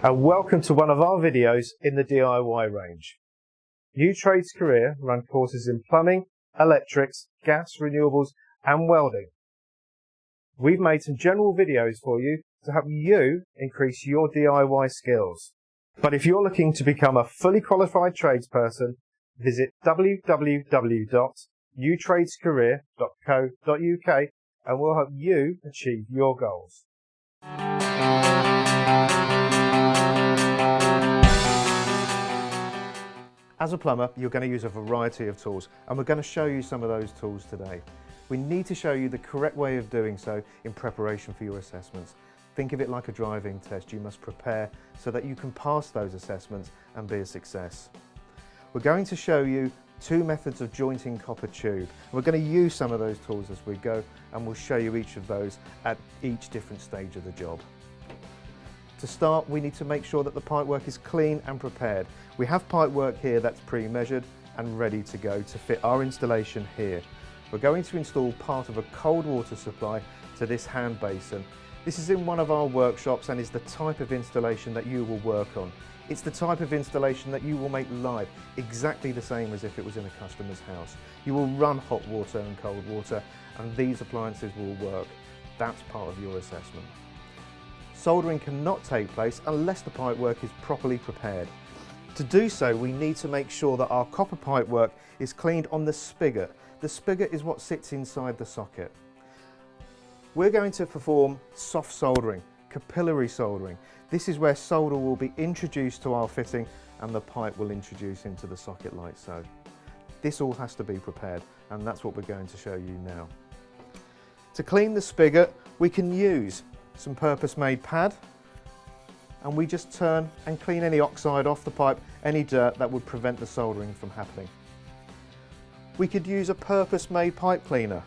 and welcome to one of our videos in the DIY range. New Trades Career run courses in plumbing, electrics, gas, renewables and welding. We've made some general videos for you to help you increase your DIY skills. But if you're looking to become a fully qualified tradesperson, visit www.newtradescareer.co.uk and we'll help you achieve your goals. As a plumber, you're going to use a variety of tools, and we're going to show you some of those tools today. We need to show you the correct way of doing so in preparation for your assessments. Think of it like a driving test. You must prepare so that you can pass those assessments and be a success. We're going to show you two methods of jointing copper tube. We're going to use some of those tools as we go, and we'll show you each of those at each different stage of the job. To start, we need to make sure that the pipework is clean and prepared. We have pipework here that's pre-measured and ready to go to fit our installation here. We're going to install part of a cold water supply to this hand basin. This is in one of our workshops and is the type of installation that you will work on. It's the type of installation that you will make live, exactly the same as if it was in a customer's house. You will run hot water and cold water, and these appliances will work. That's part of your assessment. Soldering cannot take place unless the pipework is properly prepared. To do so, we need to make sure that our copper pipework is cleaned on the spigot. The spigot is what sits inside the socket. We're going to perform soft soldering, capillary soldering. This is where solder will be introduced to our fitting and the pipe will introduce into the socket like so. This all has to be prepared, and that's what we're going to show you now. To clean the spigot, we can use some purpose-made pad, and we just turn and clean any oxide off the pipe, any dirt that would prevent the soldering from happening. We could use a purpose-made pipe cleaner.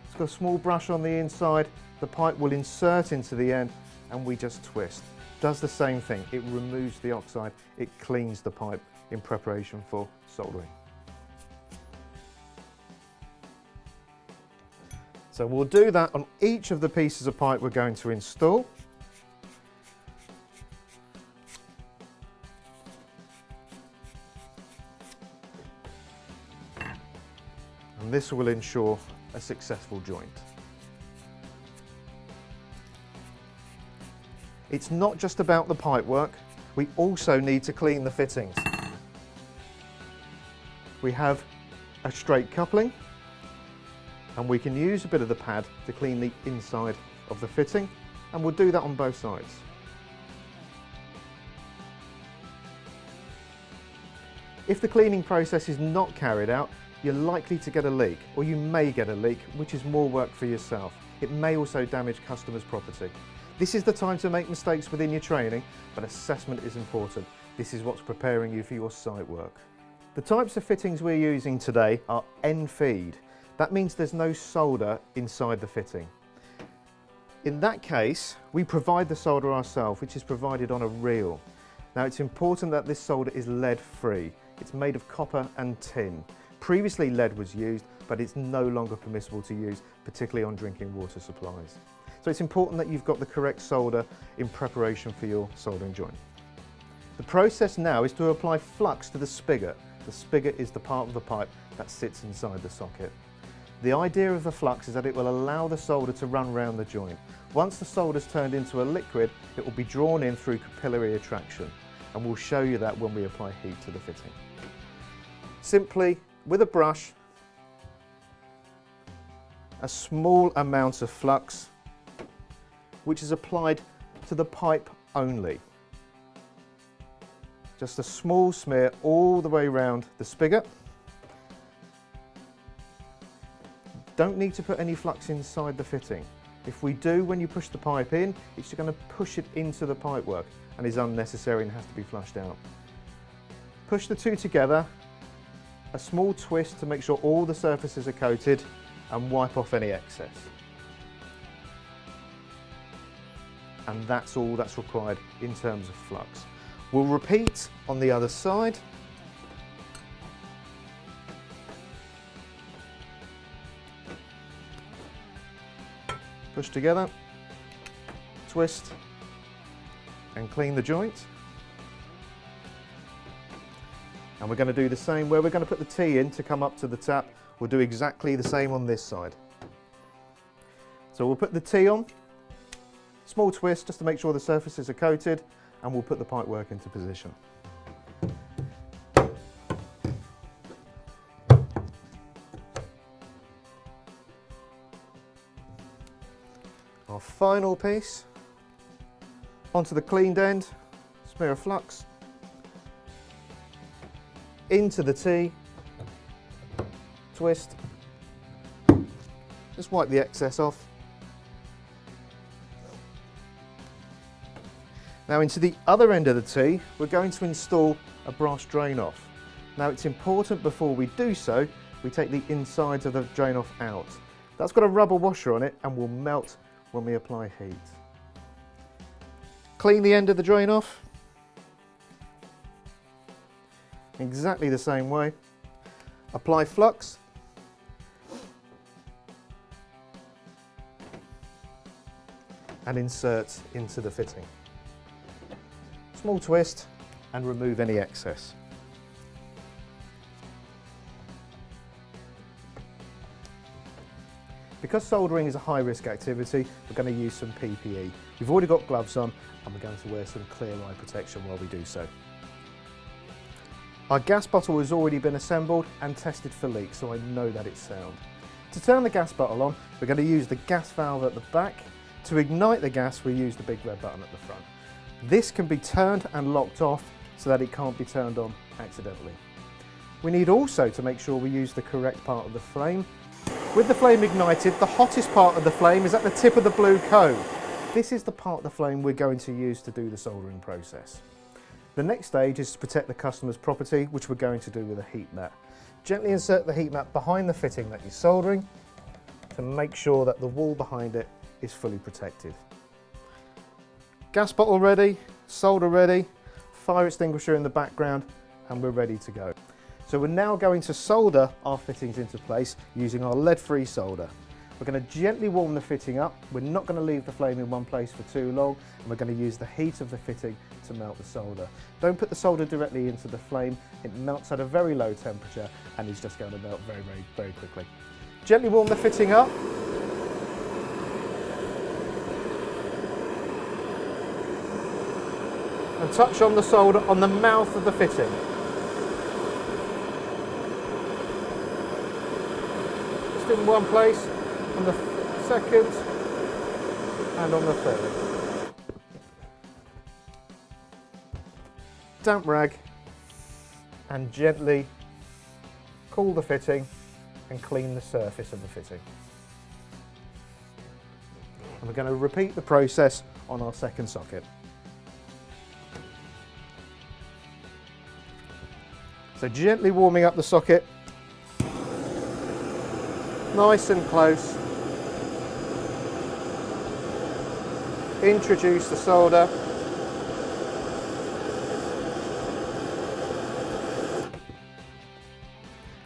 It's got a small brush on the inside, the pipe will insert into the end and we just twist. Does the same thing, it removes the oxide, it cleans the pipe in preparation for soldering. So we'll do that on each of the pieces of pipe we're going to install. And this will ensure a successful joint. It's not just about the pipework, we also need to clean the fittings. We have a straight coupling, and we can use a bit of the pad to clean the inside of the fitting, and we'll do that on both sides. If the cleaning process is not carried out, you're likely to get a leak, or you may get a leak, which is more work for yourself. It may also damage customers' property. This is the time to make mistakes within your training, but assessment is important. This is what's preparing you for your site work. The types of fittings we're using today are end-feed. That means there's no solder inside the fitting. In that case, we provide the solder ourselves, which is provided on a reel. Now, it's important that this solder is lead-free. It's made of copper and tin. Previously, lead was used, but it's no longer permissible to use, particularly on drinking water supplies. So it's important that you've got the correct solder in preparation for your soldering joint. The process now is to apply flux to the spigot. The spigot is the part of the pipe that sits inside the socket. The idea of the flux is that it will allow the solder to run around the joint. Once the solder is turned into a liquid, it will be drawn in through capillary attraction, and we'll show you that when we apply heat to the fitting. Simply, with a brush, a small amount of flux, which is applied to the pipe only. Just a small smear all the way around the spigot. Don't need to put any flux inside the fitting. If we do, when you push the pipe in, it's going to push it into the pipework and is unnecessary and has to be flushed out. Push the two together, a small twist to make sure all the surfaces are coated, and wipe off any excess. And that's all that's required in terms of flux. We'll repeat on the other side. Push together, twist, and clean the joint. And we're going to do the same where we're going to put the T in to come up to the tap. We'll do exactly the same on this side. So we'll put the T on, small twist just to make sure the surfaces are coated, and we'll put the pipework into position. Our final piece, onto the cleaned end, smear of flux, into the T, twist, just wipe the excess off. Now into the other end of the T, we're going to install a brass drain off. Now it's important before we do so, we take the insides of the drain off out. That's got a rubber washer on it and will melt when we apply heat. Clean the end of the drain off. Exactly the same way. Apply flux. And insert into the fitting. Small twist and remove any excess. Because soldering is a high-risk activity, we're going to use some PPE. We've already got gloves on and we're going to wear some clear eye protection while we do so. Our gas bottle has already been assembled and tested for leaks, so I know that it's sound. To turn the gas bottle on, we're going to use the gas valve at the back. To ignite the gas, we use the big red button at the front. This can be turned and locked off so that it can't be turned on accidentally. We need also to make sure we use the correct part of the flame. With the flame ignited, the hottest part of the flame is at the tip of the blue cone. This is the part of the flame we're going to use to do the soldering process. The next stage is to protect the customer's property, which we're going to do with a heat mat. Gently insert the heat mat behind the fitting that you're soldering to make sure that the wall behind it is fully protected. Gas bottle ready, solder ready, fire extinguisher in the background, and we're ready to go. So we're now going to solder our fittings into place using our lead-free solder. We're going to gently warm the fitting up. We're not going to leave the flame in one place for too long, and we're going to use the heat of the fitting to melt the solder. Don't put the solder directly into the flame. It melts at a very low temperature and is just going to melt very, very, very quickly. Gently warm the fitting up. And touch on the solder on the mouth of the fitting. Just in one place, on the second and on the third. Damp rag and gently cool the fitting and clean the surface of the fitting. And we're going to repeat the process on our second socket. So gently warming up the socket, nice and close. Introduce the solder.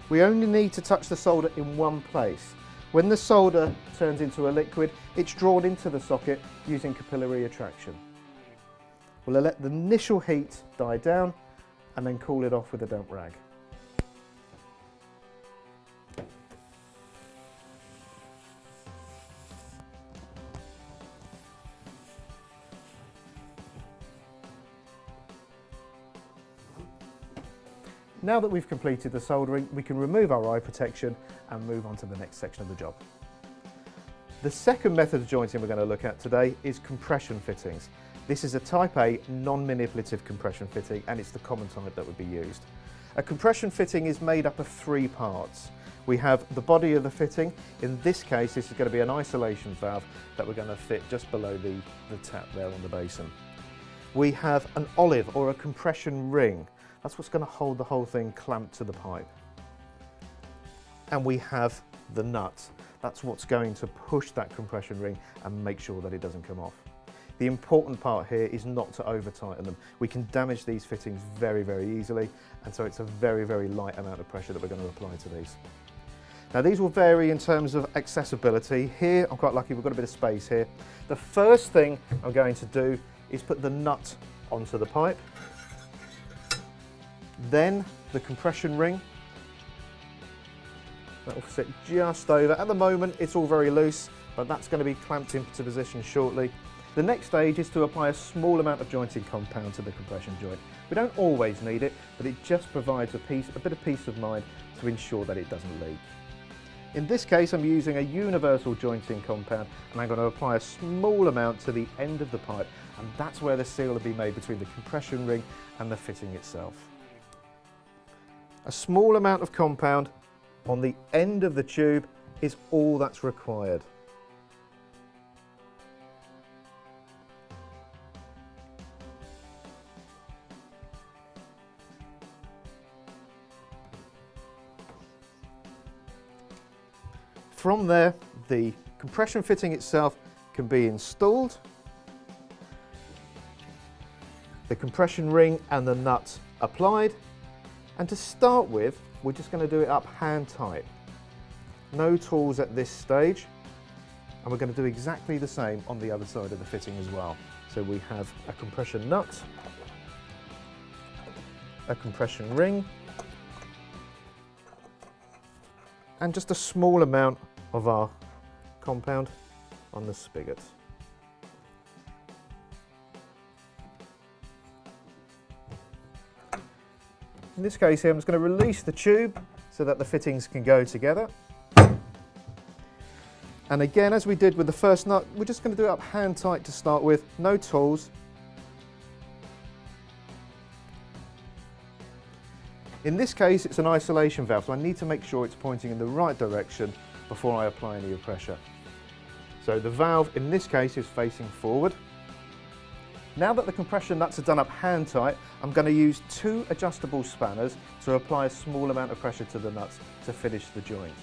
We only need to touch the solder in one place. When the solder turns into a liquid, it's drawn into the socket using capillary attraction. We'll let the initial heat die down and then cool it off with a damp rag. Now that we've completed the soldering, we can remove our eye protection and move on to the next section of the job. The second method of jointing we're going to look at today is compression fittings. This is a Type A non-manipulative compression fitting, and it's the common type that would be used. A compression fitting is made up of three parts. We have the body of the fitting. In this case, this is going to be an isolation valve that we're going to fit just below the tap there on the basin. We have an olive or a compression ring. That's what's going to hold the whole thing clamped to the pipe. And we have the nut. That's what's going to push that compression ring and make sure that it doesn't come off. The important part here is not to over tighten them. We can damage these fittings very, very easily, and so it's a very, very light amount of pressure that we're going to apply to these. Now these will vary in terms of accessibility. Here, I'm quite lucky, we've got a bit of space here. The first thing I'm going to do is put the nut onto the pipe, then the compression ring. That will sit just over. At the moment it's all very loose, but that's going to be clamped into position shortly. The next stage is to apply a small amount of jointing compound to the compression joint. We don't always need it, but it just provides a bit of peace of mind to ensure that it doesn't leak. In this case I'm using a universal jointing compound, and I'm going to apply a small amount to the end of the pipe, and that's where the seal will be made between the compression ring and the fitting itself. A small amount of compound on the end of the tube is all that's required. From there, the compression fitting itself can be installed. The compression ring and the nut applied. And to start with, we're just going to do it up hand tight. No tools at this stage. And we're going to do exactly the same on the other side of the fitting as well. So we have a compression nut, a compression ring, and just a small amount of our compound on the spigot. In this case here, I'm just going to release the tube so that the fittings can go together. And again, as we did with the first nut, we're just going to do it up hand tight to start with, no tools. In this case, it's an isolation valve, so I need to make sure it's pointing in the right direction before I apply any pressure. So the valve in this case is facing forward. Now that the compression nuts are done up hand tight, I'm going to use 2 adjustable spanners to apply a small amount of pressure to the nuts to finish the joints.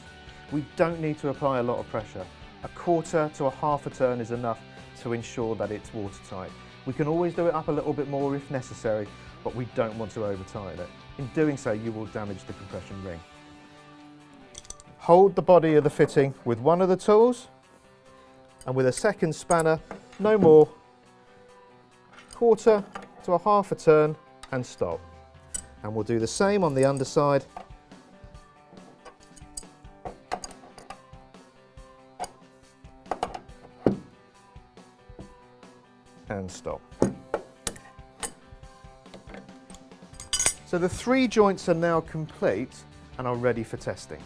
We don't need to apply a lot of pressure. 1/4 to 1/2 a turn is enough to ensure that it's watertight. We can always do it up a little bit more if necessary, but we don't want to over tighten it. In doing so, you will damage the compression ring. Hold the body of the fitting with one of the tools, and with a second spanner, no more, 1/4 to 1/2 a turn, and stop. And we'll do the same on the underside. And stop. So the 3 joints are now complete and are ready for testing.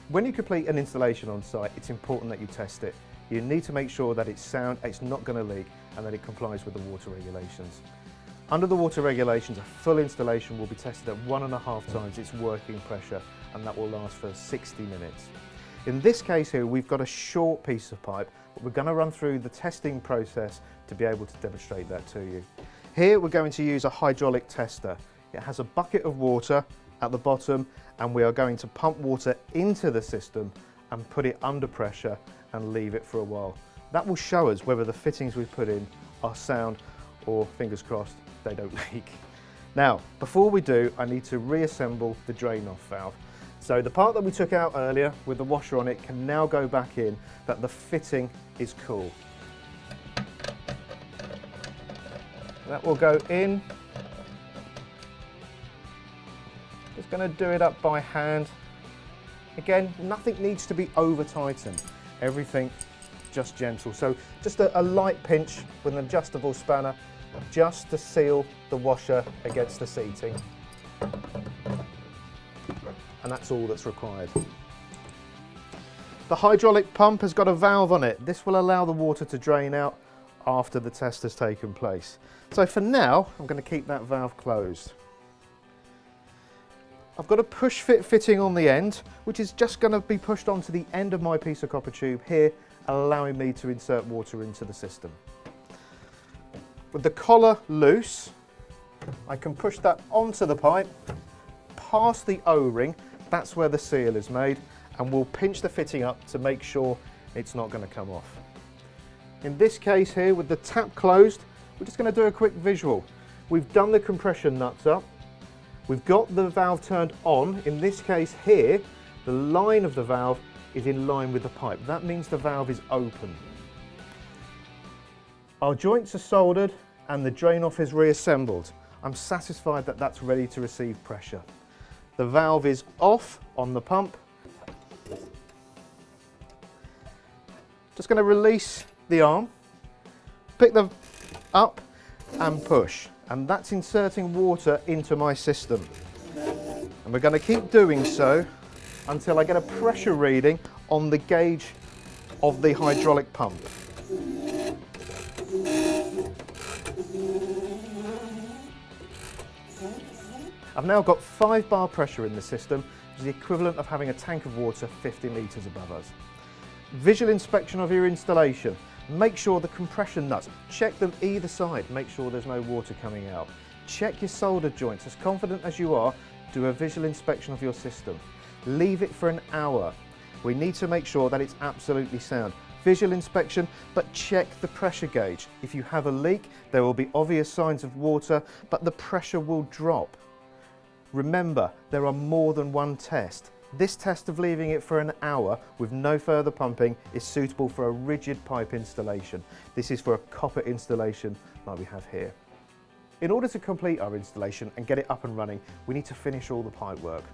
When you complete an installation on site, it's important that you test it. You need to make sure that it's sound, it's not going to leak, and that it complies with the water regulations. Under the water regulations, a full installation will be tested at 1.5 times its working pressure, and that will last for 60 minutes. In this case here, we've got a short piece of pipe, but we're going to run through the testing process to be able to demonstrate that to you. Here we're going to use a hydraulic tester. It has a bucket of water at the bottom, and we are going to pump water into the system and put it under pressure and leave it for a while. That will show us whether the fittings we've put in are sound, or fingers crossed they don't leak. Now, before we do, I need to reassemble the drain off valve. So the part that we took out earlier with the washer on it can now go back in, that the fitting is cool. That will go in. Just going to do it up by hand. Again, nothing needs to be over tightened. Everything just gentle. So just a light pinch with an adjustable spanner just to seal the washer against the seating. And that's all that's required. The hydraulic pump has got a valve on it. This will allow the water to drain out after the test has taken place. So for now, I'm going to keep that valve closed. I've got a push fit fitting on the end, which is just going to be pushed onto the end of my piece of copper tube here, allowing me to insert water into the system. With the collar loose, I can push that onto the pipe, past the O-ring, that's where the seal is made, and we'll pinch the fitting up to make sure it's not going to come off. In this case here, with the tap closed, we're just going to do a quick visual. We've done the compression nuts up. We've got the valve turned on. In this case here, the line of the valve is in line with the pipe. That means the valve is open. Our joints are soldered and the drain off is reassembled. I'm satisfied that that's ready to receive pressure. The valve is off on the pump. Just going to release the arm, pick them up and push. And that's inserting water into my system. And we're going to keep doing so until I get a pressure reading on the gauge of the hydraulic pump. I've now got 5 bar pressure in the system, which is the equivalent of having a tank of water 50 metres above us. Visual inspection of your installation. Make sure the compression nuts, check them either side, make sure there's no water coming out. Check your solder joints. As confident as you are, do a visual inspection of your system. Leave it for an hour. We need to make sure that it's absolutely sound. Visual inspection, but check the pressure gauge. If you have a leak, there will be obvious signs of water, but the pressure will drop. Remember, there are more than one test. This test of leaving it for an hour with no further pumping is suitable for a rigid pipe installation. This is for a copper installation like we have here. In order to complete our installation and get it up and running, we need to finish all the pipe work.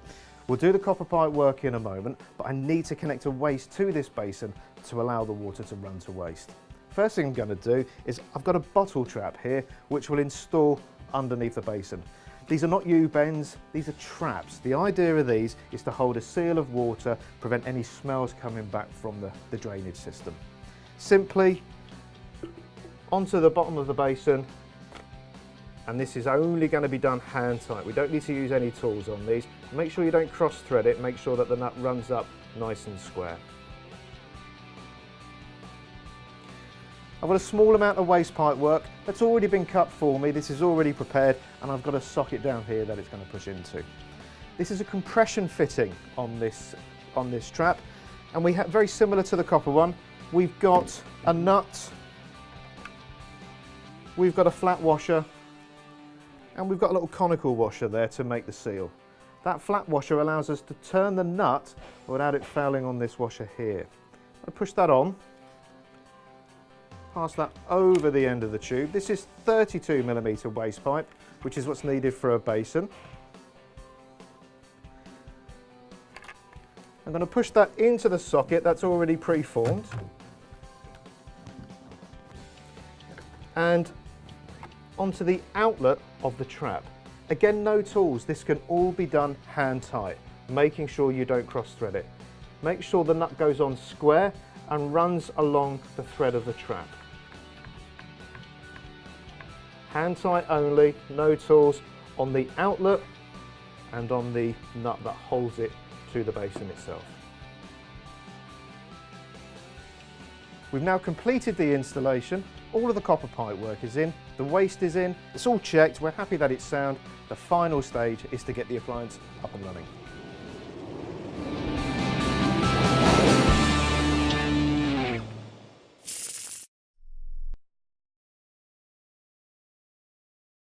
We'll do the copper pipe work in a moment, but I need to connect a waste to this basin to allow the water to run to waste. First thing I'm going to do is I've got a bottle trap here which will install underneath the basin. These are not U-bends, these are traps. The idea of these is to hold a seal of water, prevent any smells coming back from the drainage system. Simply onto the bottom of the basin, and this is only going to be done hand tight. We don't need to use any tools on these. Make sure you don't cross thread it, make sure that the nut runs up nice and square. I've got a small amount of waste pipe work that's already been cut for me. This is already prepared and I've got a socket down here that it's going to push into. This is a compression fitting on this trap, and we have very similar to the copper one. We've got a nut, we've got a flat washer, and we've got a little conical washer there to make the seal. That flat washer allows us to turn the nut without it fouling on this washer here. I push that on. Pass that over the end of the tube. This is 32mm waste pipe, which is what's needed for a basin. I'm going to push that into the socket that's already pre-formed. And onto the outlet of the trap. Again, no tools. This can all be done hand tight, making sure you don't cross thread it. Make sure the nut goes on square and runs along the thread of the trap. Hand tight only, no tools on the outlet and on the nut that holds it to the basin itself. We've now completed the installation. All of the copper pipe work is in, the waste is in, it's all checked, we're happy that it's sound. The final stage is to get the appliance up and running.